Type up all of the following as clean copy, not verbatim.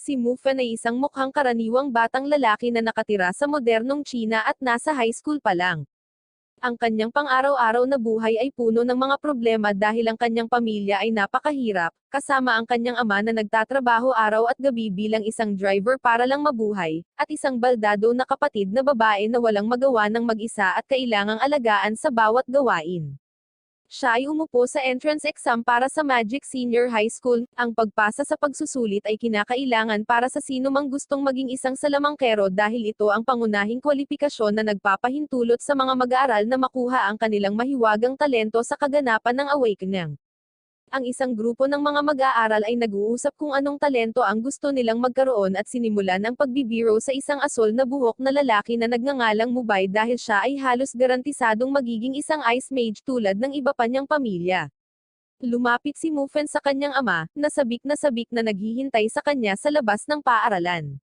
Si Mu Fen ay isang mukhang karaniwang batang lalaki na nakatira sa modernong China at nasa high school pa lang. Ang kanyang pang-araw-araw na buhay ay puno ng mga problema dahil ang kanyang pamilya ay napakahirap, kasama ang kanyang ama na nagtatrabaho araw at gabi bilang isang driver para lang mabuhay, at isang baldado na kapatid na babae na walang magawa ng mag-isa at kailangang alagaan sa bawat gawain. Siya ay umupo sa entrance exam para sa Magic Senior High School. Ang pagpasa sa pagsusulit ay kinakailangan para sa sino mang gustong maging isang salamangkero dahil ito ang pangunahing kwalifikasyon na nagpapahintulot sa mga mag-aaral na makuha ang kanilang mahiwagang talento sa kaganapan ng awakening. Ang isang grupo ng mga mag-aaral ay nag-uusap kung anong talento ang gusto nilang magkaroon at sinimulan ang pagbibiro sa isang asol na buhok na lalaki na nagngangalang Mubay dahil siya ay halos garantisadong magiging isang ice mage tulad ng iba pa niyang pamilya. Lumapit si Mufen sa kanyang ama, na sabik na naghihintay sa kanya sa labas ng paaralan.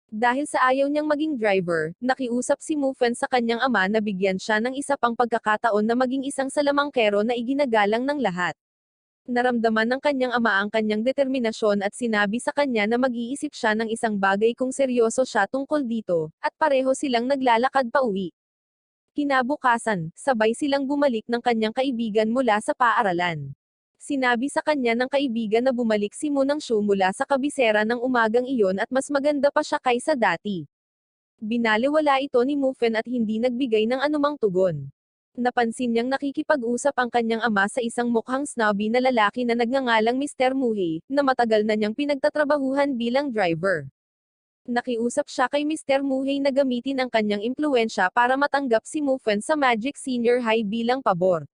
Dahil sa ayaw niyang maging driver, nakiusap si Mufen sa kanyang ama na bigyan siya ng isa pang pagkakataon na maging isang salamangkero na iginagalang ng lahat. Naramdaman ng kanyang ama ang kanyang determinasyon at sinabi sa kanya na mag-iisip siya ng isang bagay kung seryoso siya tungkol dito, at pareho silang naglalakad pa uwi. Kinabukasan, sabay silang bumalik ng kanyang kaibigan mula sa paaralan. Sinabi sa kanya ng kaibigan na bumalik si Munang Shu mula sa kabisera ng umagang iyon at mas maganda pa siya kaysa dati. Binaliwala ito ni Mufen at hindi nagbigay ng anumang tugon. Napansin niyang nakikipag-usap ang kanyang ama sa isang mukhang snobby na lalaki na nagngangalang Mr. Muhey, na matagal na niyang pinagtatrabahuhan bilang driver. Nakiusap siya kay Mr. Muhey na gamitin ang kanyang impluensya para matanggap si Mufen sa Magic Senior High bilang pabor.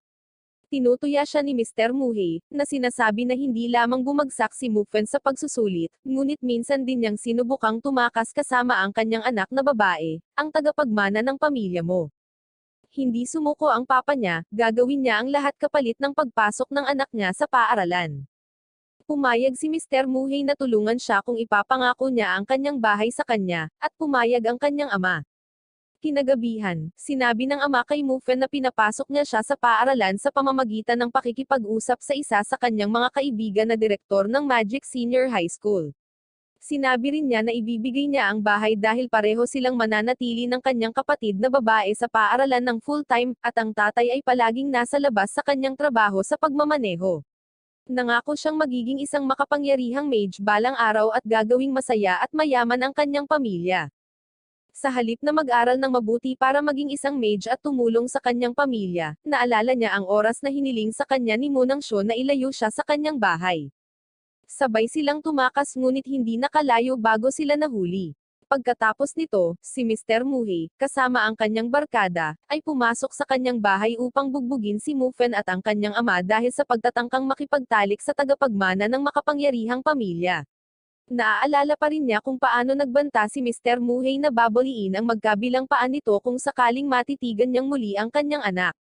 Tinutuya siya ni Mr. Muhey, na sinasabi na hindi lamang bumagsak si Mufen sa pagsusulit, ngunit minsan din niyang sinubukang tumakas kasama ang kanyang anak na babae, ang tagapagmana ng pamilya mo. Hindi sumuko ang papa niya, gagawin niya ang lahat kapalit ng pagpasok ng anak niya sa paaralan. Pumayag si Mr. Muhey na tulungan siya kung ipapangako niya ang kanyang bahay sa kanya, at pumayag ang kanyang ama. Kinagabihan, sinabi ng ama kay Mufen na pinapasok niya siya sa paaralan sa pamamagitan ng pakikipag-usap sa isa sa kanyang mga kaibigan na direktor ng Magic Senior High School. Sinabi rin niya na ibibigay niya ang bahay dahil pareho silang mananatili ng kanyang kapatid na babae sa paaralan ng full-time, at ang tatay ay palaging nasa labas sa kanyang trabaho sa pagmamaneho. Nangako siyang magiging isang makapangyarihang mage balang araw at gagawing masaya at mayaman ang kanyang pamilya. Sa halip na mag-aral ng mabuti para maging isang mage at tumulong sa kanyang pamilya, naalala niya ang oras na hiniling sa kanya ni Munang Shu na ilayo siya sa kanyang bahay. Sabay silang tumakas ngunit hindi nakalayo bago sila nahuli. Pagkatapos nito, si Mr. Muhey, kasama ang kanyang barkada, ay pumasok sa kanyang bahay upang bugbugin si Mufen at ang kanyang ama dahil sa pagtatangkang makipagtalik sa tagapagmana ng makapangyarihang pamilya. Naaalala pa rin niya kung paano nagbanta si Mr. Muhey na babaliin ang magkabilang paa nito kung sakaling matitigan niyang muli ang kanyang anak.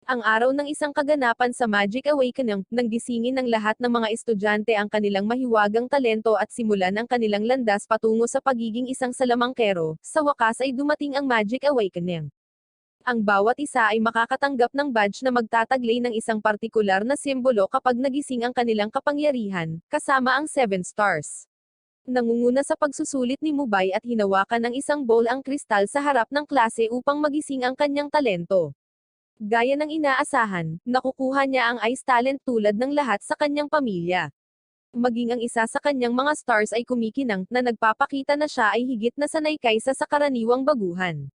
Ang araw ng isang kaganapan sa Magic Awakening, nang gisingin ng lahat ng mga estudyante ang kanilang mahiwagang talento at simulan ang kanilang landas patungo sa pagiging isang salamangkero, sa wakas ay dumating ang Magic Awakening. Ang bawat isa ay makakatanggap ng badge na magtataglay ng isang partikular na simbolo kapag nagising ang kanilang kapangyarihan, kasama ang 7 stars. Nangunguna sa pagsusulit ni Mubay at hinawakan ng isang bowl ang kristal sa harap ng klase upang magising ang kanyang talento. Gaya ng inaasahan, nakukuha niya ang ice talent tulad ng lahat sa kanyang pamilya. Maging ang isa sa kanyang mga stars ay kumikinang, na nagpapakita na siya ay higit na sanay kaysa sa karaniwang baguhan.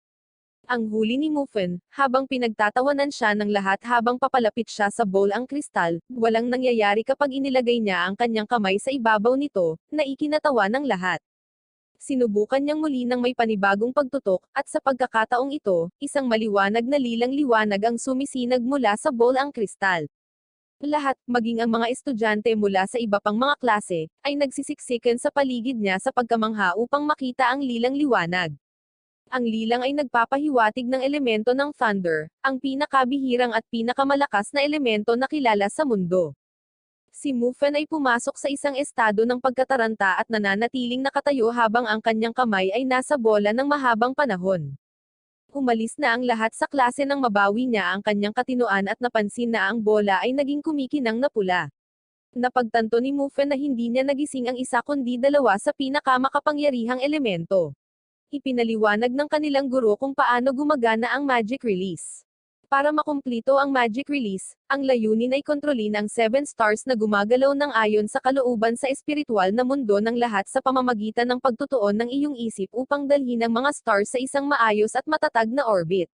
Ang huli ni Mufen, habang pinagtatawanan siya ng lahat habang papalapit siya sa bowl ang kristal, walang nangyayari kapag inilagay niya ang kanyang kamay sa ibabaw nito, na ikinatawa ng lahat. Sinubukan niyang muli ng may panibagong pagtutok, at sa pagkakataong ito, isang maliwanag na lilang-liwanag ang sumisinag mula sa bowl ang kristal. Lahat, maging ang mga estudyante mula sa iba pang mga klase, ay nagsisiksikan sa paligid niya sa pagkamangha upang makita ang lilang-liwanag. Ang lilang ay nagpapahiwatig ng elemento ng thunder, ang pinakabihirang at pinakamalakas na elemento na kilala sa mundo. Si Mufen ay pumasok sa isang estado ng pagkataranta at nananatiling nakatayo habang ang kanyang kamay ay nasa bola ng mahabang panahon. Umalis na ang lahat sa klase nang mabawi niya ang kanyang katinoan at napansin na ang bola ay naging kumikinang na pula. Napagtanto ni Mufen na hindi niya nagising ang isa kundi dalawa sa pinakamakapangyarihang elemento. Ipinaliwanag ng kanilang guro kung paano gumagana ang magic release. Para makumplito ang magic release, ang layunin ay kontrolin ang 7 stars na gumagalaw ng ayon sa kalooban sa espiritual na mundo ng lahat sa pamamagitan ng pagtutuon ng iyong isip upang dalhin ang mga stars sa isang maayos at matatag na orbit.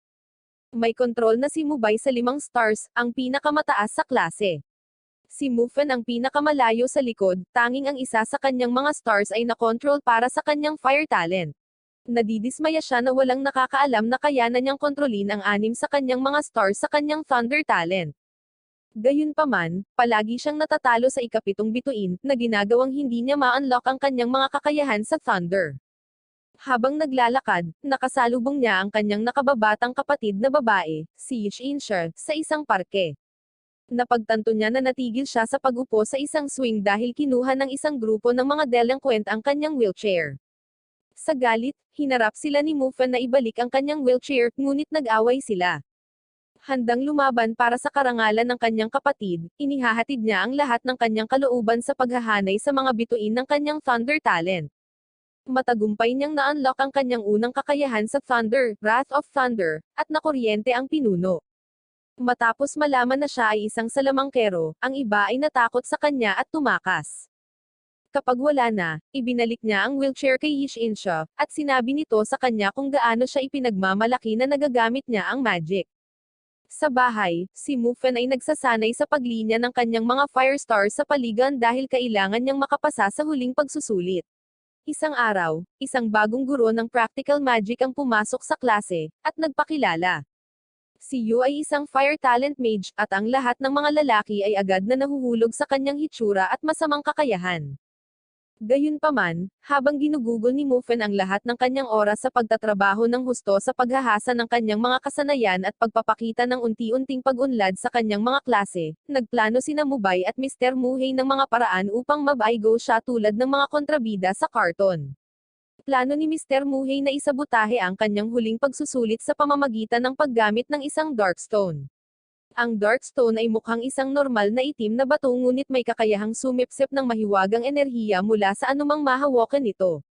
May kontrol na si Mubay sa 5 stars, ang pinakamataas sa klase. Si Mufen ang pinakamalayo sa likod, tanging ang isa sa kanyang mga stars ay nakontrol para sa kanyang fire talent. Nadidismaya siya na walang nakakaalam na kayanan niyang kontrolin ang 6 sa kanyang mga stars sa kanyang thunder talent. Gayunpaman, palagi siyang natatalo sa ikapitong bituin, na ginagawang hindi niya ma-unlock ang kanyang mga kakayahan sa thunder. Habang naglalakad, nakasalubong niya ang kanyang nakababatang kapatid na babae, si Yinsha, sa isang parke. Napagtanto niya na natigil siya sa pag-upo sa isang swing dahil kinuha ng isang grupo ng mga delinquent ang kanyang wheelchair. Sa galit, hinarap sila ni Mufen na ibalik ang kanyang wheelchair, ngunit nag-away sila. Handang lumaban para sa karangalan ng kanyang kapatid, inihahatid niya ang lahat ng kanyang kalooban sa paghahanay sa mga bituin ng kanyang thunder talent. Matagumpay niyang na-unlock ang kanyang unang kakayahan sa thunder, Wrath of Thunder, at nakuryente ang pinuno. Matapos malaman na siya ay isang salamangkero, ang iba ay natakot sa kanya at tumakas. Kapag wala na, ibinalik niya ang wheelchair kay Yinsha, at sinabi nito sa kanya kung gaano siya ipinagmamalaki na nagagamit niya ang magic. Sa bahay, si Mufen ay nagsasanay sa paglinya ng kanyang mga fire stars sa paligan dahil kailangan niyang makapasa sa huling pagsusulit. Isang araw, isang bagong guro ng practical magic ang pumasok sa klase, at nagpakilala. Si Yu ay isang fire talent mage, at ang lahat ng mga lalaki ay agad na nahuhulog sa kanyang hitsura at masamang kakayahan. Gayunpaman, habang ginugugol ni Mufen ang lahat ng kanyang oras sa pagtatrabaho ng husto sa paghahasa ng kanyang mga kasanayan at pagpapakita ng unti-unting pag-unlad sa kanyang mga klase, nagplano sina Mubay at Mr. Muhey ng mga paraan upang mabaigo siya tulad ng mga kontrabida sa karton. Plano ni Mr. Muhey na isabotahe ang kanyang huling pagsusulit sa pamamagitan ng paggamit ng isang Darkstone. Ang Darkstone ay mukhang isang normal na itim na bato ngunit may kakayahang sumipsip ng mahiwagang enerhiya mula sa anumang mahawakan nito.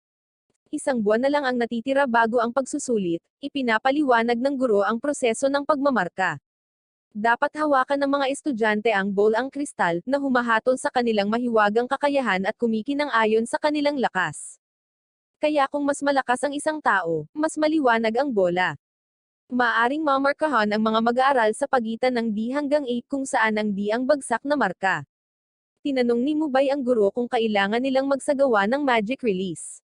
Isang buwan na lang ang natitira bago ang pagsusulit, ipinapaliwanag ng guro ang proseso ng pagmamarka. Dapat hawakan ng mga estudyante ang bowl ang kristal, na humahatol sa kanilang mahiwagang kakayahan at kumikinang ayon sa kanilang lakas. Kaya kung mas malakas ang isang tao, mas maliwanag ang bola. Maaring mamarkahan ang mga mag-aaral sa pagitan ng D hanggang 8 kung saan ang D ang bagsak na marka. Tinanong ni Mubay ang guro kung kailangan nilang magsagawa ng magic release.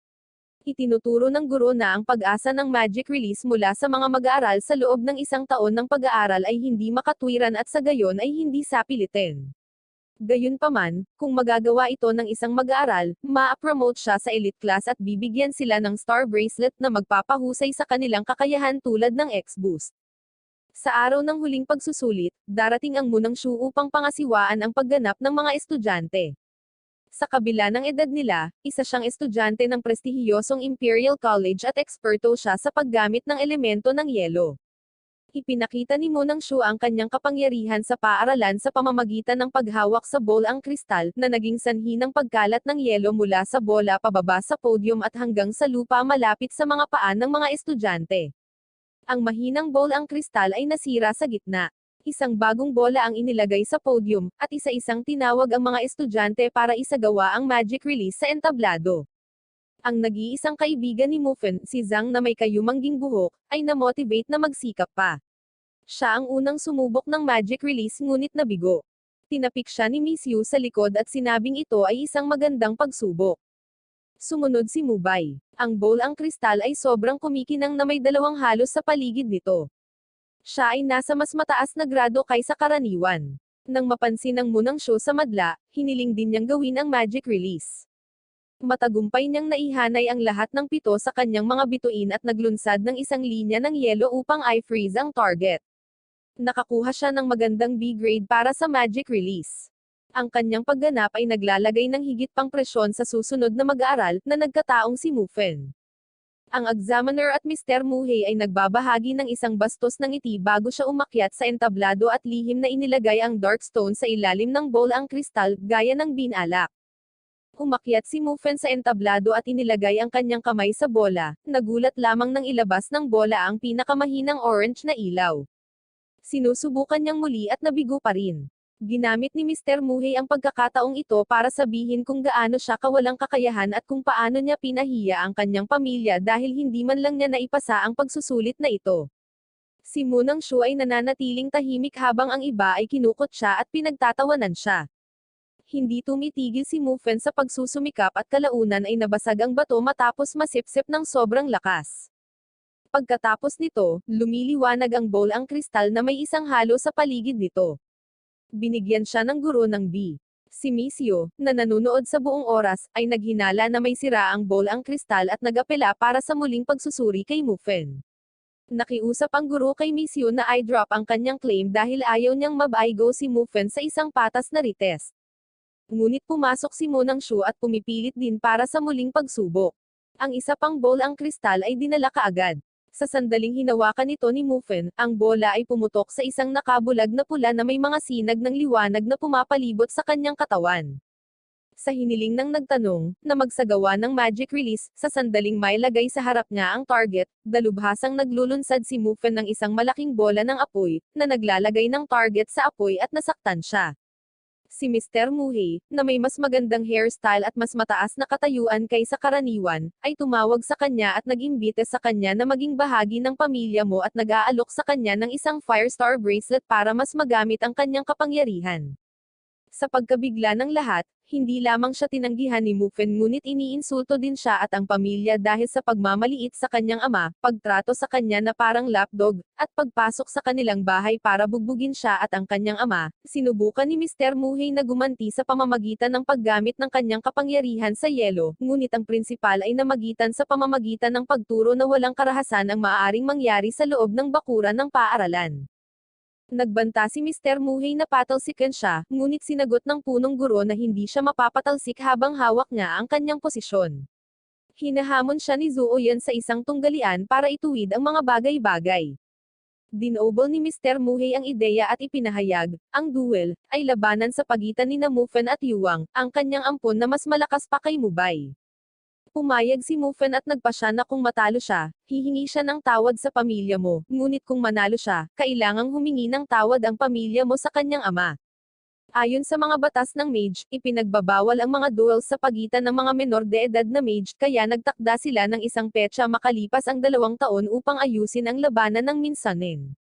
Itinuturo ng guro na ang pag-asa ng magic release mula sa mga mag-aaral sa loob ng isang taon ng pag-aaral ay hindi makatwiran at sa gayon ay hindi sapilitin. Gayunpaman, kung magagawa ito ng isang mag-aaral, ma-promote siya sa elite class at bibigyan sila ng star bracelet na magpapahusay sa kanilang kakayahan tulad ng X-Boost. Sa araw ng huling pagsusulit, darating ang munang Shu upang pangasiwaan ang pagganap ng mga estudyante. Sa kabila ng edad nila, isa siyang estudyante ng prestihiyosong Imperial College at eksperto siya sa paggamit ng elemento ng yelo. Ipinakita ni Munang Shu ang kanyang kapangyarihan sa paaralan sa pamamagitan ng paghawak sa bowl ang kristal, na naging sanhi ng pagkalat ng yelo mula sa bola pababa sa podium at hanggang sa lupa malapit sa mga paa ng mga estudyante. Ang mahinang bowl ang kristal ay nasira sa gitna. Isang bagong bola ang inilagay sa podium, at isa-isang tinawag ang mga estudyante para isagawa ang magic release sa entablado. Ang nag-iisang kaibigan ni Mufen, si Zhang na may kayumangging buhok, ay na-motivate na magsikap pa. Siya ang unang sumubok ng magic release ngunit nabigo. Tinapik siya ni Miss Yu sa likod at sinabing ito ay isang magandang pagsubok. Sumunod si Mubay. Ang bowl ang kristal ay sobrang kumikinang na may 2 halos sa paligid nito. Siya ay nasa mas mataas na grado kaysa karaniwan. Nang mapansin ng Munang Shu sa madla, hiniling din niyang gawin ang magic release. Matagumpay niyang naihanay ang lahat ng 7 sa kanyang mga bituin at naglunsad ng isang linya ng yelo upang i-freeze ang target. Nakakuha siya ng magandang B grade para sa magic release. Ang kanyang pagganap ay naglalagay ng higit pang presyon sa susunod na mag-aaral, na nagkataong si Mufen. Ang examiner at Mr. Muhey ay nagbabahagi ng isang bastos ng ngiti bago siya umakyat sa entablado at lihim na inilagay ang dark stone sa ilalim ng bowl ang kristal, gaya ng binalak. Umakyat si Mufen sa entablado at inilagay ang kanyang kamay sa bola, nagulat lamang nang ilabas ng bola ang pinakamahinang orange na ilaw. Sinusubukan niyang muli at nabigo pa rin. Ginamit ni Mr. Muhey ang pagkakataong ito para sabihin kung gaano siya kawalang kakayahan at kung paano niya pinahiya ang kanyang pamilya dahil hindi man lang niya naipasa ang pagsusulit na ito. Si Munang Shu ay nananatiling tahimik habang ang iba ay kinukot siya at pinagtatawanan siya. Hindi tumitigil si Mufen sa pagsusumikap at kalaunan ay nabasag ang bato matapos masipsip ng sobrang lakas. Pagkatapos nito, lumiliwanag ang bowl ang kristal na may isang halo sa paligid nito. Binigyan siya ng guro ng B. Si Misio, na nanonood sa buong oras, ay naghinala na may sira ang bowl ang kristal at nagapela para sa muling pagsusuri kay Mufen. Nakiusap ang guro kay Misio na i-drop ang kanyang claim dahil ayaw niyang mabaigo si Mufen sa isang patas na retest. Ngunit pumasok si Munang Shu at pumipilit din para sa muling pagsubok. Ang isa pang bowl ang kristal ay dinala kaagad. Sa sandaling hinawakan nito ni Mufen, ang bola ay pumutok sa isang nakabulag na pula na may mga sinag ng liwanag na pumapalibot sa kanyang katawan. Sa hiniling ng nagtanong, na magsagawa ng magic release, sa sandaling may lagay sa harap niya ang target, dalubhasang naglulunsad si Mufen ng isang malaking bola ng apoy, na naglalagay ng target sa apoy at nasaktan siya. Si Mr. Muhey, na may mas magandang hairstyle at mas mataas na katayuan kaysa karaniwan, ay tumawag sa kanya at nag-imbite sa kanya na maging bahagi ng pamilya mo at nag-aalok sa kanya ng isang Firestar bracelet para mas magamit ang kanyang kapangyarihan. Sa pagkabigla ng lahat, hindi lamang siya tinanggihan ni Mufen ngunit iniinsulto din siya at ang pamilya dahil sa pagmamaliit sa kanyang ama, pagtrato sa kanya na parang lapdog, at pagpasok sa kanilang bahay para bugbugin siya at ang kanyang ama. Sinubukan ni Mr. Muhey na gumanti sa pamamagitan ng paggamit ng kanyang kapangyarihan sa yelo, ngunit ang prinsipal ay namagitan sa pamamagitan ng pagturo na walang karahasan ang maaaring mangyari sa loob ng bakuran ng paaralan. Nagbanta si Mr. Muhey na patalsikan siya, ngunit sinagot ng punong guro na hindi siya mapapatalsik habang hawak niya ang kanyang posisyon. Hinahamon siya ni Zuo Yan sa isang tunggalian para ituwid ang mga bagay-bagay. Dinobol ni Mr. Muhey ang ideya at ipinahayag, ang duel, ay labanan sa pagitan ni Mufen at Yuang, ang kanyang ampon na mas malakas pa kay Mubay. Pumayag si Mufen at nagpasya na kung matalo siya, hihingi siya ng tawad sa pamilya mo, ngunit kung manalo siya, kailangang humingi ng tawad ang pamilya mo sa kanyang ama. Ayon sa mga batas ng mage, ipinagbabawal ang mga duels sa pagitan ng mga menor de edad na mage, kaya nagtakda sila ng isang petsa makalipas ang 2 taon upang ayusin ang labanan ng minsanin.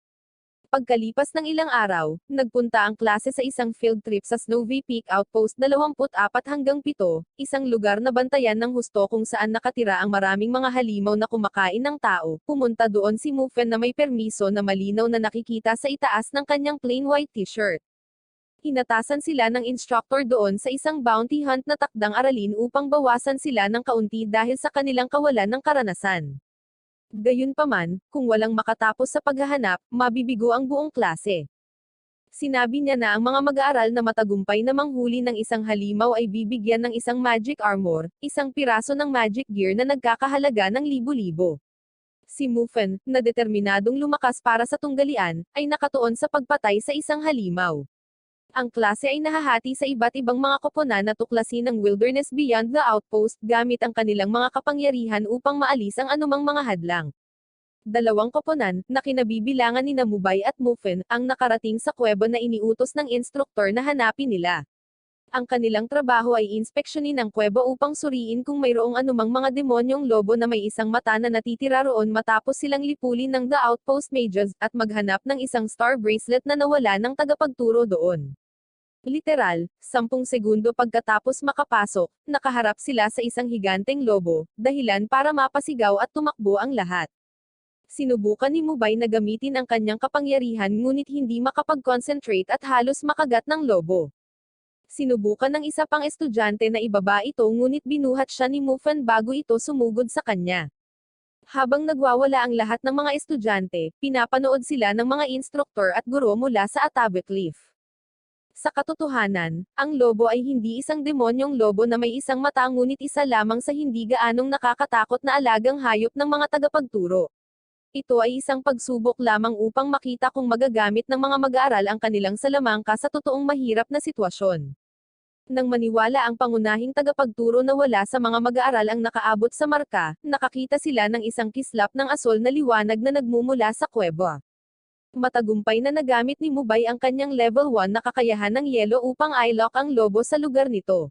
Pagkalipas ng ilang araw, nagpunta ang klase sa isang field trip sa Snowy Peak Outpost 24-7, isang lugar na bantayan ng husto kung saan nakatira ang maraming mga halimaw na kumakain ng tao. Pumunta doon si Mufen na may permiso na malinaw na nakikita sa itaas ng kanyang plain white t-shirt. Hinatasan sila ng instructor doon sa isang bounty hunt na takdang aralin upang bawasan sila ng kaunti dahil sa kanilang kawalan ng karanasan. Gayunpaman, kung walang makatapos sa paghahanap, mabibigo ang buong klase. Sinabi niya na ang mga mag-aaral na matagumpay na manghuli ng isang halimaw ay bibigyan ng isang magic armor, isang piraso ng magic gear na nagkakahalaga ng libo-libo. Si Mufen, na determinadong lumakas para sa tunggalian, ay nakatuon sa pagpatay sa isang halimaw. Ang klase ay nahahati sa iba't ibang mga koponan na tuklasin ng wilderness beyond the outpost gamit ang kanilang mga kapangyarihan upang maalis ang anumang mga hadlang. 2 koponan, na kinabibilangan ni Mubay at Mufen, ang nakarating sa kuweba na iniutos ng instruktor na hanapin nila. Ang kanilang trabaho ay inspeksyonin ang kuweba upang suriin kung mayroong anumang mga demonyong lobo na may isang mata na natitira roon matapos silang lipulin ng The Outpost Mages, at maghanap ng isang star bracelet na nawala ng tagapagturo doon. Literal, 10 segundo pagkatapos makapasok, nakaharap sila sa isang higanteng lobo, dahilan para mapasigaw at tumakbo ang lahat. Sinubukan ni Mubay na gamitin ang kanyang kapangyarihan ngunit hindi makapag-concentrate at halos makagat ng lobo. Sinubukan ng isa pang estudyante na ibaba ito ngunit binuhat siya ni Mufen bago ito sumugod sa kanya. Habang nagwawala ang lahat ng mga estudyante, pinapanood sila ng mga instruktor at guro mula sa Atabe Cliff. Sa katotohanan, ang lobo ay hindi isang demonyong lobo na may isang mata ngunit isa lamang sa hindi gaanong nakakatakot na alagang hayop ng mga tagapagturo. Ito ay isang pagsubok lamang upang makita kung magagamit ng mga mag-aaral ang kanilang salamangka sa totoong mahirap na sitwasyon. Nang maniwala ang pangunahing tagapagturo na wala sa mga mag-aaral ang nakaabot sa marka, nakakita sila ng isang kislap ng asol na liwanag na nagmumula sa kuweba. Matagumpay na nagamit ni Mubay ang kanyang level 1 na kakayahan ng yelo upang i-lock ang lobo sa lugar nito.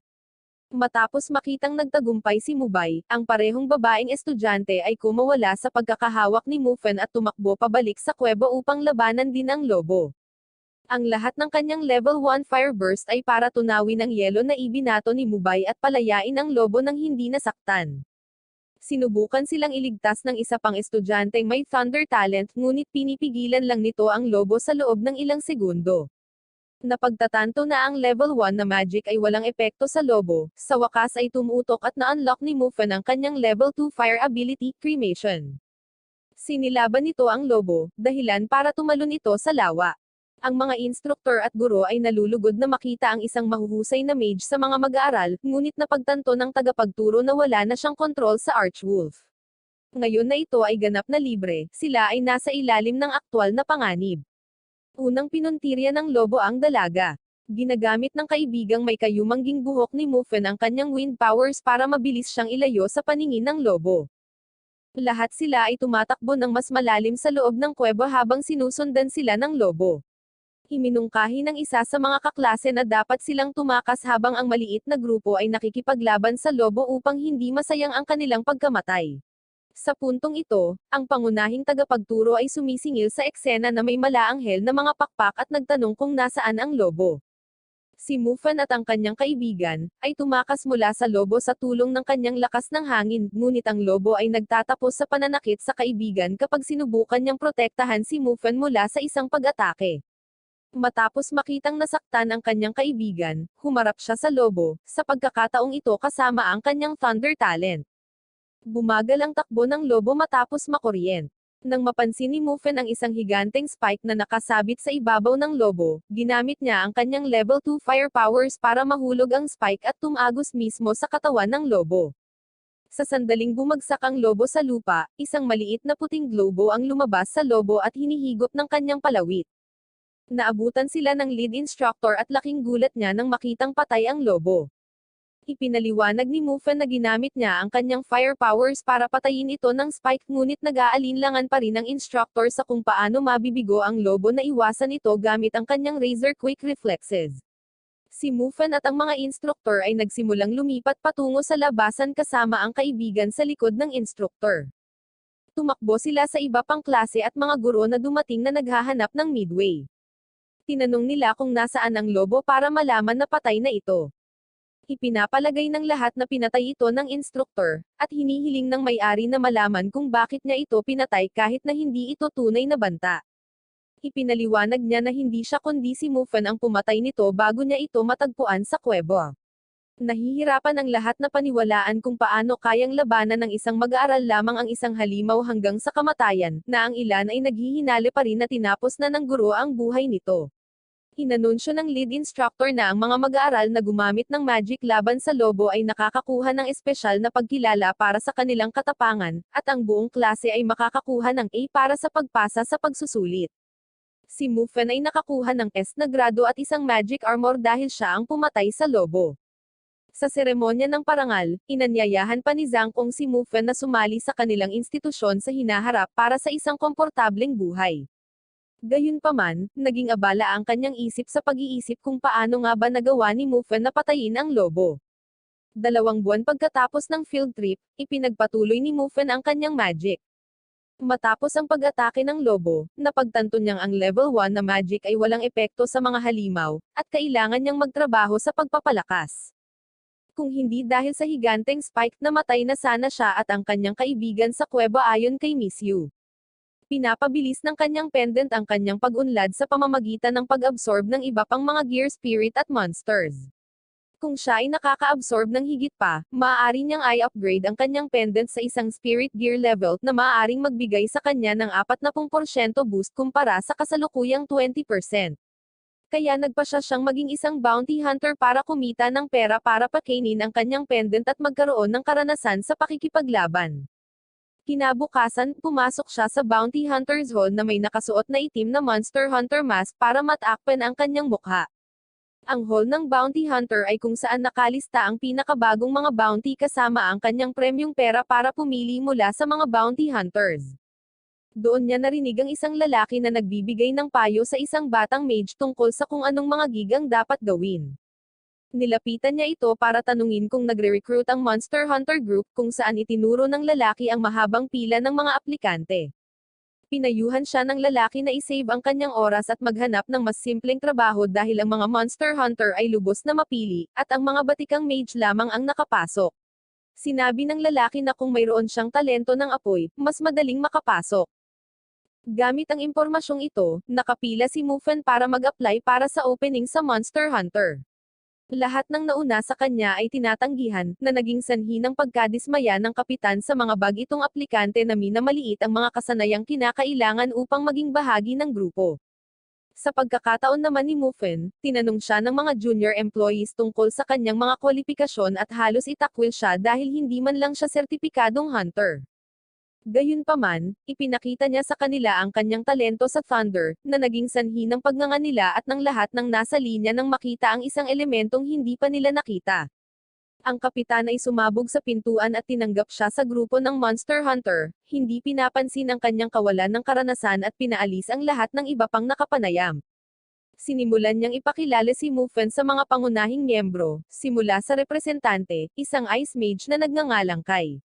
Matapos makitang nagtagumpay si Mubay, ang parehong babaeng estudyante ay kumawala sa pagkakahawak ni Mufen at tumakbo pabalik sa kuweba upang labanan din ang lobo. Ang lahat ng kanyang level 1 fire burst ay para tunawin ang yelo na ibinato ni Mubay at palayain ang lobo nang hindi nasaktan. Sinubukan silang iligtas ng isa pang estudyanteng may thunder talent ngunit pinipigilan lang nito ang lobo sa loob ng ilang segundo. Napagtatanto na ang level 1 na magic ay walang epekto sa lobo, sa wakas ay tumutok at na-unlock ni Mufen ang kanyang level 2 fire ability, cremation. Sinilaban nito ang lobo, dahilan para tumalon ito sa lawa. Ang mga instruktor at guro ay nalulugod na makita ang isang mahuhusay na mage sa mga mag-aaral, ngunit napagtanto ng tagapagturo na wala na siyang kontrol sa Archwolf. Ngayon na ito ay ganap na libre, sila ay nasa ilalim ng aktwal na panganib. Unang pinuntirya ng lobo ang dalaga. Ginagamit ng kaibigang may kayumangging buhok ni Mufen ang kanyang wind powers para mabilis siyang ilayo sa paningin ng lobo. Lahat sila ay tumatakbo ng mas malalim sa loob ng kuweba habang sinusundan sila ng lobo. Iminungkahi ng isa sa mga kaklase na dapat silang tumakas habang ang maliit na grupo ay nakikipaglaban sa lobo upang hindi masayang ang kanilang pagkamatay. Sa puntong ito, ang pangunahing tagapagturo ay sumisingil sa eksena na may malaanghel na mga pakpak at nagtanong kung nasaan ang lobo. Si Mufen at ang kanyang kaibigan, ay tumakas mula sa lobo sa tulong ng kanyang lakas ng hangin, ngunit ang lobo ay nagtatapos sa pananakit sa kaibigan kapag sinubukan niyang protektahan si Mufen mula sa isang pag-atake. Matapos makitang nasaktan ang kanyang kaibigan, humarap siya sa lobo, sa pagkakataong ito kasama ang kanyang thunder talent. Bumagal ang takbo ng lobo matapos makuryent. Nang mapansin ni Mufen ang isang higanteng spike na nakasabit sa ibabaw ng lobo, ginamit niya ang kanyang level 2 fire powers para mahulog ang spike at tumagos mismo sa katawan ng lobo. Sa sandaling bumagsak ang lobo sa lupa, isang maliit na puting globo ang lumabas sa lobo at hinihigop ng kanyang palawit. Naabutan sila ng lead instructor at laking gulat niya nang makitang patay ang lobo. Ipinaliwanag ni Mufen na ginamit niya ang kanyang fire powers para patayin ito ng spike ngunit nag-aalinlangan pa rin ang instructor sa kung paano mabibigo ang lobo na iwasan ito gamit ang kanyang razor quick reflexes. Si Mufen at ang mga instructor ay nagsimulang lumipat patungo sa labasan kasama ang kaibigan sa likod ng instructor. Tumakbo sila sa iba pang klase at mga guro na dumating na naghahanap ng midway. Tinanong nila kung nasaan ang lobo para malaman na patay na ito. Ipinapalagay ng lahat na pinatay ito ng instruktor, at hinihiling ng may-ari na malaman kung bakit niya ito pinatay kahit na hindi ito tunay na banta. Ipinaliwanag niya na hindi siya kundi si Mufen ang pumatay nito bago niya ito matagpuan sa kuweba. Nahihirapan ang lahat na paniwalaan kung paano kayang labanan ng isang mag-aaral lamang ang isang halimaw hanggang sa kamatayan, na ang ilan ay naghihinali pa rin na tinapos na ng guro ang buhay nito. Inanunsyo ng lead instructor na ang mga mag-aaral na gumamit ng magic laban sa lobo ay nakakakuha ng espesyal na pagkilala para sa kanilang katapangan, at ang buong klase ay makakakuha ng A para sa pagpasa sa pagsusulit. Si Mufen ay nakakuha ng S na grado at isang magic armor dahil siya ang pumatay sa lobo. Sa seremonya ng parangal, inanyayahan pa ni Zhang Kong si Mufen na sumali sa kanilang institusyon sa hinaharap para sa isang komportableng buhay. Gayunpaman, naging abala ang kanyang isip sa pag-iisip kung paano nga ba nagawa ni Mufen na patayin ang lobo. 2 buwan pagkatapos ng field trip, ipinagpatuloy ni Mufen ang kanyang magic. Matapos ang pag-atake ng lobo, napagtanto niyang ang level 1 na magic ay walang epekto sa mga halimaw, at kailangan niyang magtrabaho sa pagpapalakas. Kung hindi dahil sa higanteng spike, namatay na sana siya at ang kanyang kaibigan sa kuweba ayon kay Miss Yu. Pinapabilis ng kanyang pendant ang kanyang pag-unlad sa pamamagitan ng pag-absorb ng iba pang mga gear spirit at monsters. Kung siya ay nakaka-absorb ng higit pa, maaari niyang i-upgrade ang kanyang pendant sa isang spirit gear level na maaaring magbigay sa kanya ng 40% boost kumpara sa kasalukuyang 20%. Kaya nagpasya siyang maging isang bounty hunter para kumita ng pera para pakainin ang kanyang pendant at magkaroon ng karanasan sa pakikipaglaban. Kinabukasan, pumasok siya sa Bounty Hunter's Hall na may nakasuot na itim na Monster Hunter mask para matakpan ang kanyang mukha. Ang hall ng Bounty Hunter ay kung saan nakalista ang pinakabagong mga bounty kasama ang kanyang premyong pera para pumili mula sa mga bounty hunters. Doon niya narinig ang isang lalaki na nagbibigay ng payo sa isang batang mage tungkol sa kung anong mga gigang dapat gawin. Nilapitan niya ito para tanungin kung nagre-recruit ang Monster Hunter Group kung saan itinuro ng lalaki ang mahabang pila ng mga aplikante. Pinayuhan siya ng lalaki na isave ang kanyang oras at maghanap ng mas simpleng trabaho dahil ang mga Monster Hunter ay lubos na mapili, at ang mga batikang mage lamang ang nakapasok. Sinabi ng lalaki na kung mayroon siyang talento ng apoy, mas madaling makapasok. Gamit ang impormasyong ito, nakapila si Mufen para mag-apply para sa opening sa Monster Hunter. Lahat ng nauna sa kanya ay tinatanggihan, na naging sanhi ng pagkadismaya ng kapitan sa mga bagitong aplikante na minamaliit ang mga kasanayang kinakailangan upang maging bahagi ng grupo. Sa pagkakataon naman ni Mufen, tinanong siya ng mga junior employees tungkol sa kanyang mga kwalifikasyon at halos itakwil siya dahil hindi man lang siya sertipikadong hunter. Gayunpaman, ipinakita niya sa kanila ang kanyang talento sa Thunder, na naging sanhi ng pagnganga nila at ng lahat ng nasa linya nang makita ang isang elementong hindi pa nila nakita. Ang kapitan ay sumabog sa pintuan at tinanggap siya sa grupo ng Monster Hunter, hindi pinapansin ang kanyang kawalan ng karanasan at pinaalis ang lahat ng iba pang nakapanayam. Sinimulan niyang ipakilala si Mufen sa mga pangunahing miyembro, simula sa representante, isang ice mage na nagngangalang Kai.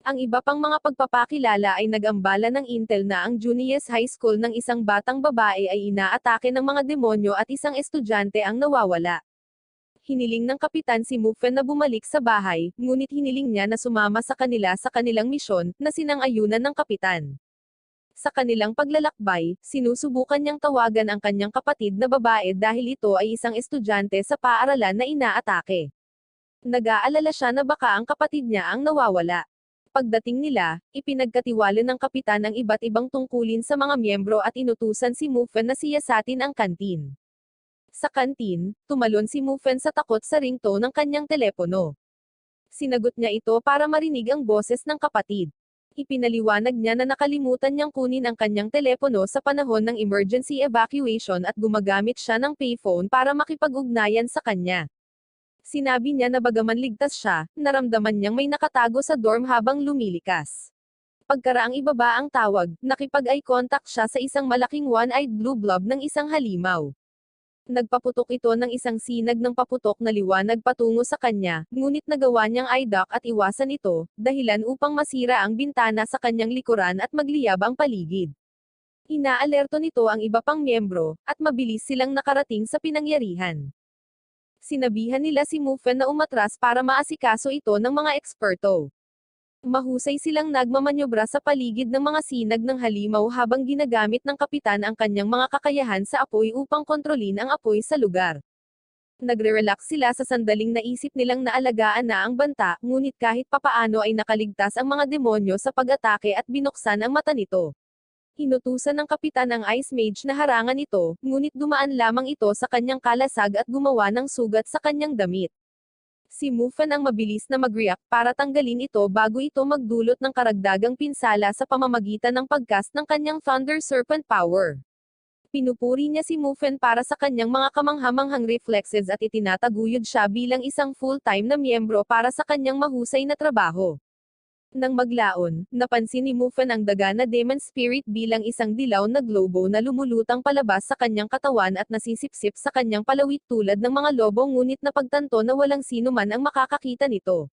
Ang iba pang mga pagpapakilala ay nag-ambala ng intel na ang Junius High School ng isang batang babae ay inaatake ng mga demonyo at isang estudyante ang nawawala. Hiniling ng kapitan si Mufen na bumalik sa bahay, ngunit hiniling niya na sumama sa kanila sa kanilang misyon, na sinang-ayunan ng kapitan. Sa kanilang paglalakbay, sinusubukan niyang tawagan ang kanyang kapatid na babae dahil ito ay isang estudyante sa paaralan na inaatake. Nag-aalala siya na baka ang kapatid niya ang nawawala. Pagdating nila, ipinagkatiwala ng kapitan ang iba't ibang tungkulin sa mga miyembro at inutusan si Mufen na siyasatin ang kantin. Sa kantin, tumalon si Mufen sa takot sa ringtone ng kanyang telepono. Sinagot niya ito para marinig ang boses ng kapatid. Ipinaliwanag niya na nakalimutan niyang kunin ang kanyang telepono sa panahon ng emergency evacuation at gumagamit siya ng payphone para makipag-ugnayan sa kanya. Sinabi niya na bagaman ligtas siya, naramdaman niyang may nakatago sa dorm habang lumilikas. Pagkaraang ibaba ang tawag, nakipag-eye contact siya sa isang malaking one-eyed blue blob ng isang halimaw. Nagpaputok ito ng isang sinag ng paputok na liwanag patungo sa kanya, ngunit nagawa niyang eye duck at iwasan ito, dahilan upang masira ang bintana sa kanyang likuran at magliyab ang paligid. Inaalerto nito ang iba pang miyembro, at mabilis silang nakarating sa pinangyarihan. Sinabihan nila si Mufen na umatras para maasikaso ito ng mga eksperto. Mahusay silang nagmamanyobra sa paligid ng mga sinag ng halimaw habang ginagamit ng kapitan ang kanyang mga kakayahan sa apoy upang kontrolin ang apoy sa lugar. Nagre-relax sila sa sandaling naisip nilang naalagaan na ang banta, ngunit kahit papaano ay nakaligtas ang mga demonyo sa pag-atake at binuksan ang mata nito. Inutusan ng kapitan ang Ice Mage na harangan ito, ngunit dumaan lamang ito sa kanyang kalasag at gumawa ng sugat sa kanyang damit. Si Mufen ang mabilis na mag-react para tanggalin ito bago ito magdulot ng karagdagang pinsala sa pamamagitan ng pagcast ng kanyang Thunder Serpent power. Pinupuri niya si Mufen para sa kanyang mga kamanghamanghang reflexes at itinataguyod siya bilang isang full-time na miyembro para sa kanyang mahusay na trabaho. Nang maglaon, napansin ni Mufen ang daga na Demon Spirit bilang isang dilaw na globo na lumulutang palabas sa kanyang katawan at nasisipsip sa kanyang palawit tulad ng mga lobo, ngunit napagtanto na walang sino man ang makakakita nito.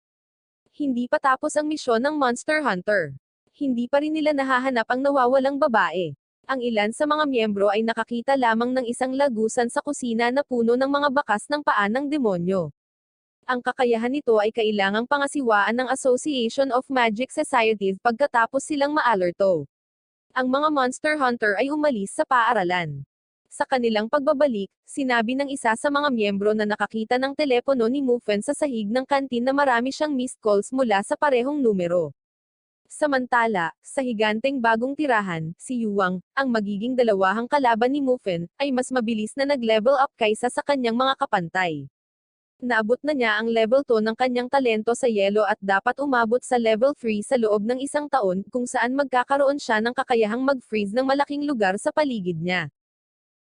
Hindi pa tapos ang misyon ng Monster Hunter. Hindi pa rin nila nahahanap ang nawawalang babae. Ang ilan sa mga miyembro ay nakakita lamang ng isang lagusan sa kusina na puno ng mga bakas ng paa ng demonyo. Ang kakayahan nito ay kailangang pangasiwaan ng Association of Magic Societies pagkatapos silang maalerto. Ang mga Monster Hunter ay umalis sa paaralan. Sa kanilang pagbabalik, sinabi ng isa sa mga miyembro na nakakita ng telepono ni Mufen sa sahig ng kantin na marami siyang missed calls mula sa parehong numero. Samantala, sa higanteng bagong tirahan, si Yuang, ang magiging dalawahang kalaban ni Mufen, ay mas mabilis na nag-level up kaysa sa kanyang mga kapantay. Naabot na niya ang level 2 ng kanyang talento sa yelo at dapat umabot sa level 3 sa loob ng isang taon, kung saan magkakaroon siya ng kakayahang mag-freeze ng malaking lugar sa paligid niya.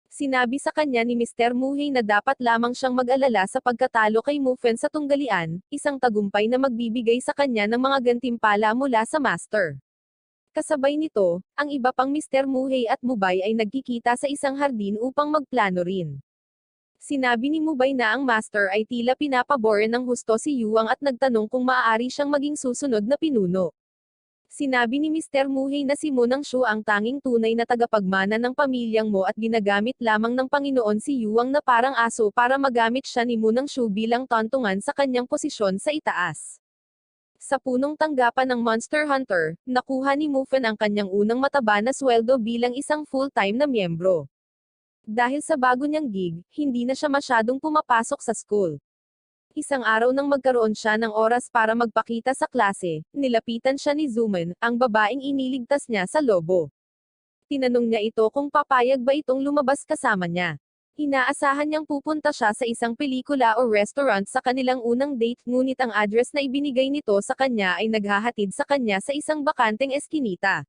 Sinabi sa kanya ni Mr. Muhey na dapat lamang siyang mag-alala sa pagkatalo kay Mufen sa tunggalian, isang tagumpay na magbibigay sa kanya ng mga gantimpala mula sa Master. Kasabay nito, ang iba pang Mr. Muhey at Mubay ay nagkikita sa isang hardin upang magplano rin. Sinabi ni Mubay na ang Master ay tila pinapabore ng husto si Yuang at nagtanong kung maaari siyang maging susunod na pinuno. Sinabi ni Mr. Muhey na si Munang Shu ang tanging tunay na tagapagmana ng pamilyang mo at ginagamit lamang ng Panginoon si Yuang na parang aso para magamit siya ni Munang Shu bilang tontungan sa kanyang posisyon sa itaas. Sa punong tanggapan ng Monster Hunter, nakuha ni Mufen ang kanyang unang mataba na sweldo bilang isang full-time na miyembro. Dahil sa bago niyang gig, hindi na siya masyadong pumapasok sa school. Isang araw nang magkaroon siya ng oras para magpakita sa klase, nilapitan siya ni Zuman, ang babaeng iniligtas niya sa lobo. Tinanong niya ito kung papayag ba itong lumabas kasama niya. Inaasahan niyang pupunta siya sa isang pelikula o restaurant sa kanilang unang date, ngunit ang address na ibinigay nito sa kanya ay naghahatid sa kanya sa isang bakanteng eskinita.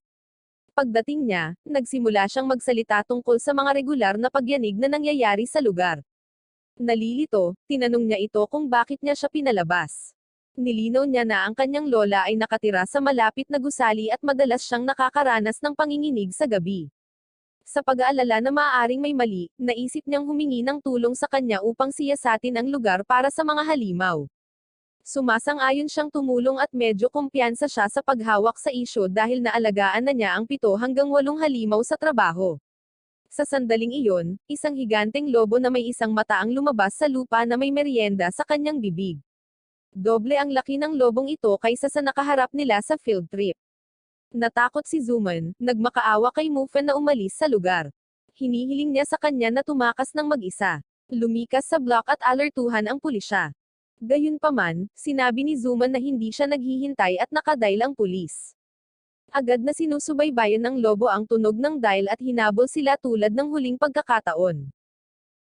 Pagdating niya, nagsimula siyang magsalita tungkol sa mga regular na pagyanig na nangyayari sa lugar. Nalilito, tinanong niya ito kung bakit niya siya pinalabas. Nilinaw niya na ang kanyang lola ay nakatira sa malapit na gusali at madalas siyang nakakaranas ng panginginig sa gabi. Sa pag-aalala na maaaring may mali, naisip niyang humingi ng tulong sa kanya upang siyasatin ang lugar para sa mga halimaw. Sumasang-ayon siyang tumulong at medyo kumpiyansa siya sa paghawak sa isyo dahil naalagaan na niya ang 7 hanggang 8 halimaw sa trabaho. Sa sandaling iyon, isang higanteng lobo na may isang mata ang lumabas sa lupa na may merienda sa kanyang bibig. Doble ang laki ng lobong ito kaysa sa nakaharap nila sa field trip. Natakot si Zuman, nagmakaawa kay Mufen na umalis sa lugar. Hinihiling niya sa kanya na tumakas ng mag-isa. Lumikas sa block at alertuhan ang pulisya. Gayunpaman, sinabi ni Zuman na hindi siya naghihintay at nakadail ang pulis. Agad na sinusubaybayan ng lobo ang tunog ng dial at hinabol sila tulad ng huling pagkakataon.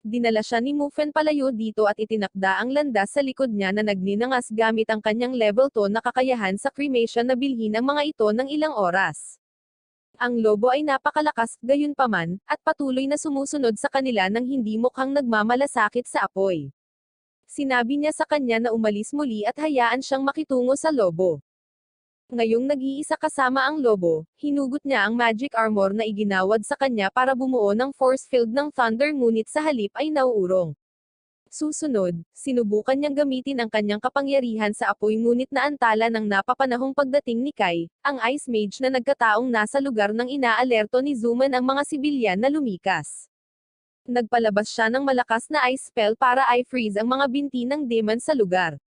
Dinala siya ni Mufen palayo dito at itinakda ang landas sa likod niya na nagninangas gamit ang kanyang level 2 na kakayahan sa cremation na bilhin ang mga ito ng ilang oras. Ang lobo ay napakalakas, gayunpaman, at patuloy na sumusunod sa kanila nang hindi mukhang nagmamalasakit sa apoy. Sinabi niya sa kanya na umalis muli at hayaan siyang makitungo sa lobo. Ngayong nag-iisa kasama ang lobo, hinugot niya ang magic armor na iginawad sa kanya para bumuo ng force field ng thunder ngunit sa halip ay nauurong. Susunod, sinubukan niyang gamitin ang kanyang kapangyarihan sa apoy ngunit naantala ng napapanahong pagdating ni Kai, ang ice mage na nagkataong nasa lugar ng inaalerto ni Zuman ang mga sibilyan na lumikas. Nagpalabas siya ng malakas na ice spell para i-freeze ang mga binti ng demon sa lugar.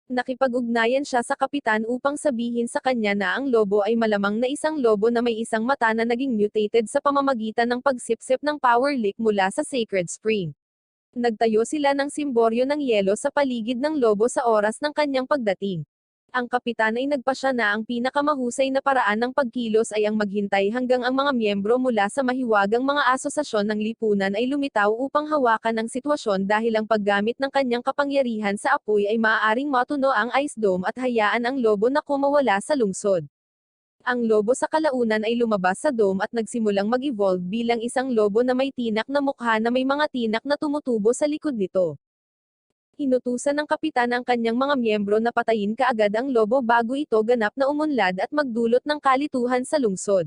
Nakipag-ugnayan siya sa kapitan upang sabihin sa kanya na ang lobo ay malamang na isang lobo na may isang mata na naging mutated sa pamamagitan ng pagsipsip ng power leak mula sa sacred spring. Nagtayo sila ng simboryo ng yelo sa paligid ng lobo sa oras ng kanyang pagdating. Ang kapitan ay nagpasya na ang pinakamahusay na paraan ng pagkilos ay ang maghintay hanggang ang mga miyembro mula sa mahiwagang mga asosasyon ng lipunan ay lumitaw upang hawakan ang sitwasyon dahil ang paggamit ng kanyang kapangyarihan sa apoy ay maaaring matuno ang ice dome at hayaan ang lobo na kumawala sa lungsod. Ang lobo sa kalaunan ay lumabas sa dome at nagsimulang mag-evolve bilang isang lobo na may tinak na mukha na may mga tinak na tumutubo sa likod nito. Inutusan ng kapitan ang kanyang mga miyembro na patayin kaagad ang lobo bago ito ganap na umunlad at magdulot ng kalituhan sa lungsod.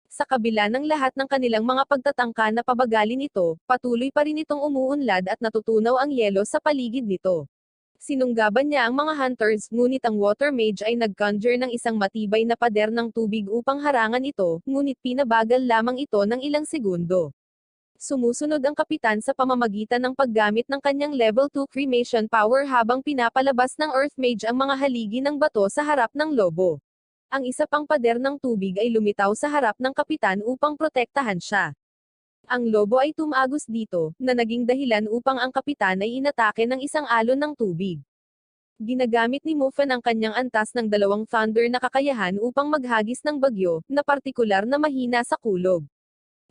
Sa kabila ng lahat ng kanilang mga pagtatangka na pabagalin ito, patuloy pa rin itong umuunlad at natutunaw ang yelo sa paligid nito. Sinunggaban niya ang mga hunters, ngunit ang water mage ay nag-conjure ng isang matibay na pader ng tubig upang harangan ito, ngunit pinabagal lamang ito ng ilang segundo. Sumusunod ang kapitan sa pamamagitan ng paggamit ng kanyang level 2 cremation power habang pinapalabas ng Earth Mage ang mga haligi ng bato sa harap ng lobo. Ang isa pang pader ng tubig ay lumitaw sa harap ng kapitan upang protektahan siya. Ang lobo ay tumagos dito, na naging dahilan upang ang kapitan ay inatake ng isang alon ng tubig. Ginagamit ni Mufen ang kanyang antas ng dalawang thunder na kakayahan upang maghagis ng bagyo, na partikular na mahina sa kulob.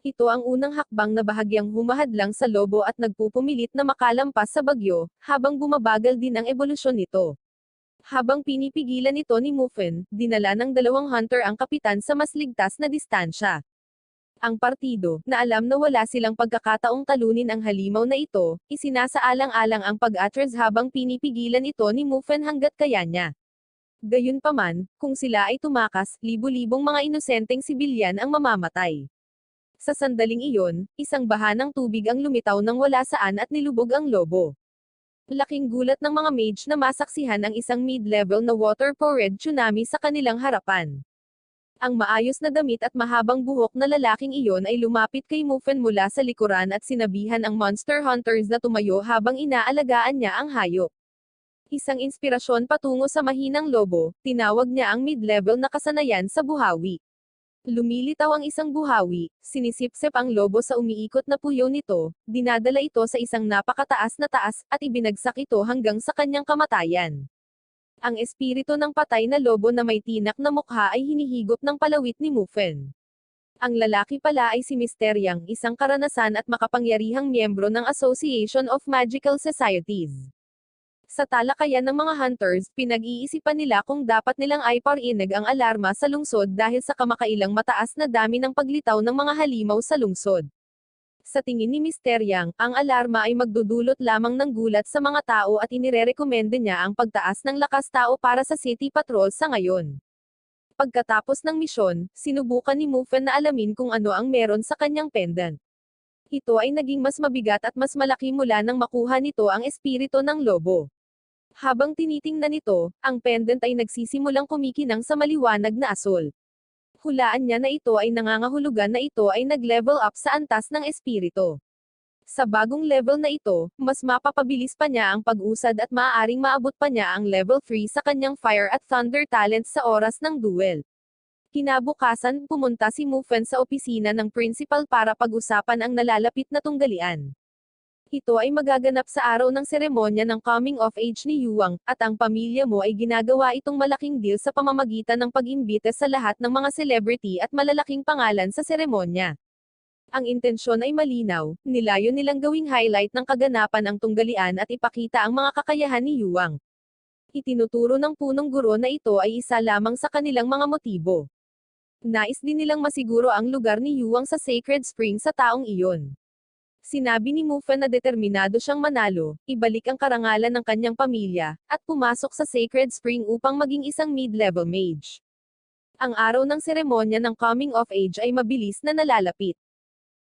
Ito ang unang hakbang na bahagyang humahadlang sa lobo at nagpupumilit na makalampas sa bagyo, habang bumabagal din ang ebolusyon nito. Habang pinipigilan ito ni Mufen, dinala ng dalawang hunter ang kapitan sa mas ligtas na distansya. Ang partido, na alam na wala silang pagkakataong talunin ang halimaw na ito, isinasaalang-alang ang pag-atras habang pinipigilan ito ni Mufen hanggat kaya niya. Gayunpaman, kung sila ay tumakas, libu-libong mga inosenteng sibilyan ang mamamatay. Sa sandaling iyon, isang baha ng tubig ang lumitaw nang wala saan at nilubog ang lobo. Laking gulat ng mga mage na masaksihan ang isang mid-level na water-poured tsunami sa kanilang harapan. Ang maayos na damit at mahabang buhok na lalaking iyon ay lumapit kay Mufen mula sa likuran at sinabihan ang monster hunters na tumayo habang inaalagaan niya ang hayop. Isang inspirasyon patungo sa mahinang lobo, tinawag niya ang mid-level na kasanayan sa buhawi. Lumilitaw ang isang buhawi, sinisipsip ang lobo sa umiikot na puyo nito, dinadala ito sa isang napakataas na taas, at ibinagsak ito hanggang sa kanyang kamatayan. Ang espiritu ng patay na lobo na may tinak na mukha ay hinihigop ng palawit ni Mufen. Ang lalaki pala ay si Misteryang, isang karanasan at makapangyarihang miyembro ng Association of Magical Societies. Sa talakayan ng mga hunters, pinag-iisipan nila kung dapat nilang iparinig ang alarma sa lungsod dahil sa kamakailang mataas na dami ng paglitaw ng mga halimaw sa lungsod. Sa tingin ni Misteryang, ang alarma ay magdudulot lamang ng gulat sa mga tao at inirerekomenda niya ang pagtaas ng lakas tao para sa city patrol sa ngayon. Pagkatapos ng misyon, sinubukan ni Mufen na alamin kung ano ang meron sa kanyang pendant. Ito ay naging mas mabigat at mas malaki mula nang makuha nito ang espiritu ng lobo. Habang tinitingnan nito, ang pendant ay nagsisimulang kumikinang sa maliwanag na asul. Hulaan niya na ito ay nangangahulugan na ito ay nag-level up sa antas ng espiritu. Sa bagong level na ito, mas mapapabilis pa niya ang pag-usad at maaaring maabot pa niya ang level 3 sa kanyang fire at thunder talents sa oras ng duel. Kinabukasan, pumunta si Mufen sa opisina ng principal para pag-usapan ang nalalapit na tunggalian. Ito ay magaganap sa araw ng seremonya ng coming of age ni Yuang, at ang pamilya mo ay ginagawa itong malaking deal sa pamamagitan ng pag-imbita sa lahat ng mga celebrity at malalaking pangalan sa seremonya. Ang intensyon ay malinaw, nilayo nilang gawing highlight ng kaganapan ang tunggalian at ipakita ang mga kakayahan ni Yuang. Itinuturo ng punong guro na ito ay isa lamang sa kanilang mga motibo. Nais din nilang masiguro ang lugar ni Yuang sa Sacred Spring sa taong iyon. Sinabi ni Mufen na determinado siyang manalo, ibalik ang karangalan ng kanyang pamilya, at pumasok sa Sacred Spring upang maging isang mid-level mage. Ang araw ng seremonya ng coming of age ay mabilis na nalalapit.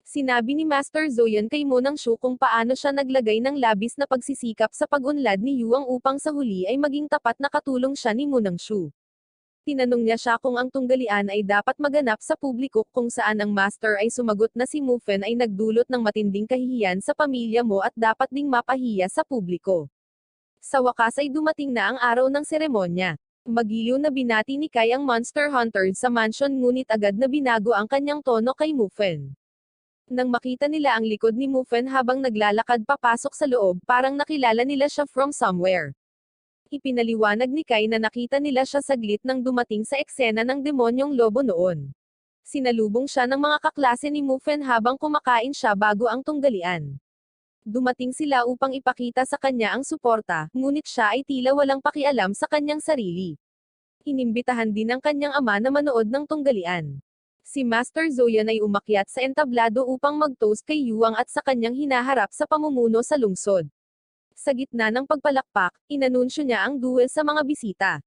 Sinabi ni Master Zoyan kay Monang Shu kung paano siya naglagay ng labis na pagsisikap sa pag-unlad ni Yuang upang sa huli ay maging tapat na katulong siya ni Monang Shu. Tinanong niya siya kung ang tunggalian ay dapat maganap sa publiko, kung saan ang master ay sumagot na si Mufen ay nagdulot ng matinding kahihiyan sa pamilya mo at dapat ding mapahiya sa publiko. Sa wakas ay dumating na ang araw ng seremonya. Magiliw na binati ni Kai ang Monster Hunter sa mansion ngunit agad na binago ang kanyang tono kay Mufen. Nang makita nila ang likod ni Mufen habang naglalakad papasok sa loob, parang nakilala nila siya from somewhere. Ipinaliwanag ni Kai na nakita nila siya saglit nang dumating sa eksena ng demonyong lobo noon. Sinalubong siya ng mga kaklase ni Mufen habang kumakain siya bago ang tunggalian. Dumating sila upang ipakita sa kanya ang suporta, ngunit siya ay tila walang pakialam sa kanyang sarili. Inimbitahan din ng kanyang ama na manood ng tunggalian. Si Master Zoyan ay umakyat sa entablado upang mag-toast kay Yuang at sa kanyang hinaharap sa pamumuno sa lungsod. Sa gitna ng pagpalakpak, inanunsyo niya ang duel sa mga bisita.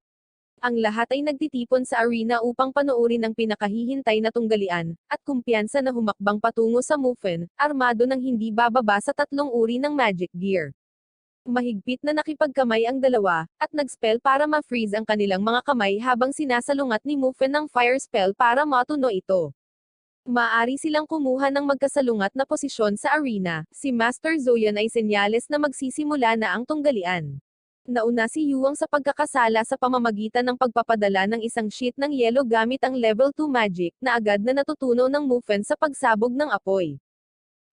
Ang lahat ay nagtitipon sa arena upang panoorin ang pinakahihintay na tunggalian, at kumpiyansa na humakbang patungo sa Mufen, armado ng hindi bababa sa 3 uri ng magic gear. Mahigpit na nakipagkamay ang dalawa, at nag-spell para ma-freeze ang kanilang mga kamay habang sinasalungat ni Mufen ng fire spell para matuno ito. Maaari silang kumuha ng magkasalungat na posisyon sa arena. Si Master Zoyan ay senyales na magsisimula na ang tunggalian. Nauna si Yuang sa pagkakasala sa pamamagitan ng pagpapadala ng isang sheet ng yelo gamit ang level 2 magic, na agad na natutunaw ng Mufen sa pagsabog ng apoy.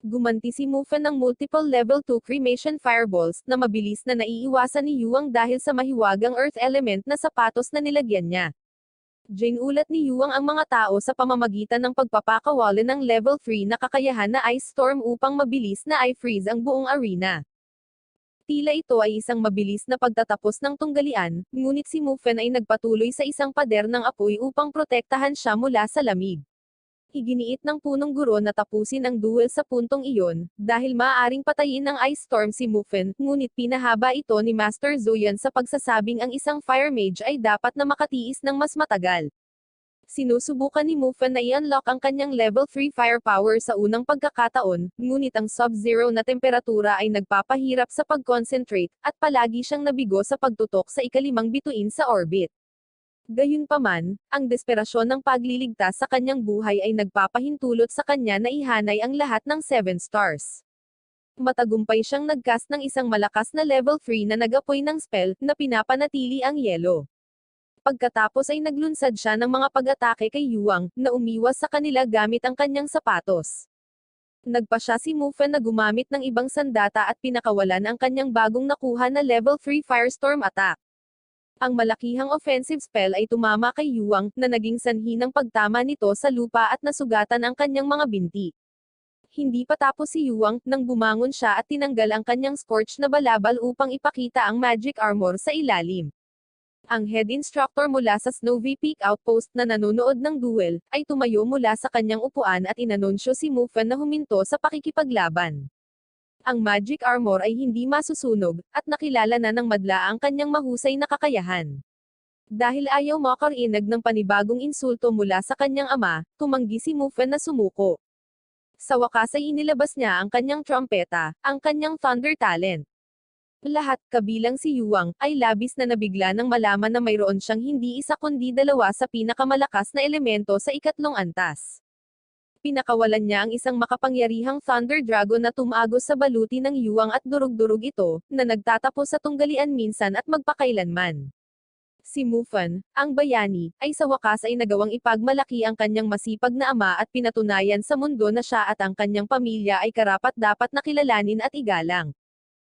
Gumanti si Mufan ng multiple level 2 cremation fireballs na mabilis na naiiwasan ni Yuang dahil sa mahiwagang earth element na sapatos na nilagyan niya. Ginulat ni Yuang ang mga tao sa pamamagitan ng pagpapakawalan ng level 3 na kakayahan na ice storm upang mabilis na i-freeze ang buong arena. Tila ito ay isang mabilis na pagtatapos ng tunggalian, ngunit si Mufan ay nagpatuloy sa isang pader ng apoy upang protektahan siya mula sa lamig. Iginiit ng punong guro na tapusin ang duel sa puntong iyon, dahil maaaring patayin ng ice storm si Mufan, ngunit pinahaba ito ni Master Zoyan sa pagsasabing ang isang fire mage ay dapat na makatiis ng mas matagal. Sinusubukan ni Mufan na i-unlock ang kanyang level 3 firepower sa unang pagkakataon, ngunit ang sub-zero na temperatura ay nagpapahirap sa pag-concentrate, at palagi siyang nabigo sa pagtutok sa ikalimang bituin sa orbit. Gayunpaman, ang desperasyon ng pagliligtas sa kanyang buhay ay nagpapahintulot sa kanya na ihanay ang lahat ng 7 stars. Matagumpay siyang nagcast ng isang malakas na level 3 na nag-apoy ng spell, na pinapanatili ang yelo. Pagkatapos ay naglunsad siya ng mga pag-atake kay Yuang, na umiwas sa kanila gamit ang kanyang sapatos. Nagpa siya si Mufan na gumamit ng ibang sandata at pinakawalan ang kanyang bagong nakuha na level 3 firestorm attack. Ang malakihang offensive spell ay tumama kay Yuang, na naging sanhi ng pagtama nito sa lupa at nasugatan ang kanyang mga binti. Hindi pa tapos si Yuang, nang bumangon siya at tinanggal ang kanyang scorch na balabal upang ipakita ang magic armor sa ilalim. Ang head instructor mula sa Snowy Peak Outpost na nanonood ng duel, ay tumayo mula sa kanyang upuan at inanunsyo si Mufan na huminto sa pakikipaglaban. Ang magic armor ay hindi masusunog, at nakilala na ng madla ang kanyang mahusay na kakayahan. Dahil ayaw makarinig ng panibagong insulto mula sa kanyang ama, tumanggi si Mufan na sumuko. Sa wakas ay inilabas niya ang kanyang trompeta, ang kanyang thunder talent. Lahat, kabilang si Yuang, ay labis na nabigla nang malaman na mayroon siyang hindi isa kundi dalawa sa pinakamalakas na elemento sa ikatlong antas. Pinakawalan niya ang isang makapangyarihang Thunder Dragon na tumagos sa baluti ng Yuang at durug-durug ito, na nagtatapos sa tunggalian minsan at magpakailanman. Si Mufan, ang bayani, ay sa wakas ay nagawang ipagmalaki ang kanyang masipag na ama at pinatunayan sa mundo na siya at ang kanyang pamilya ay karapat-dapat na kilalanin at igalang.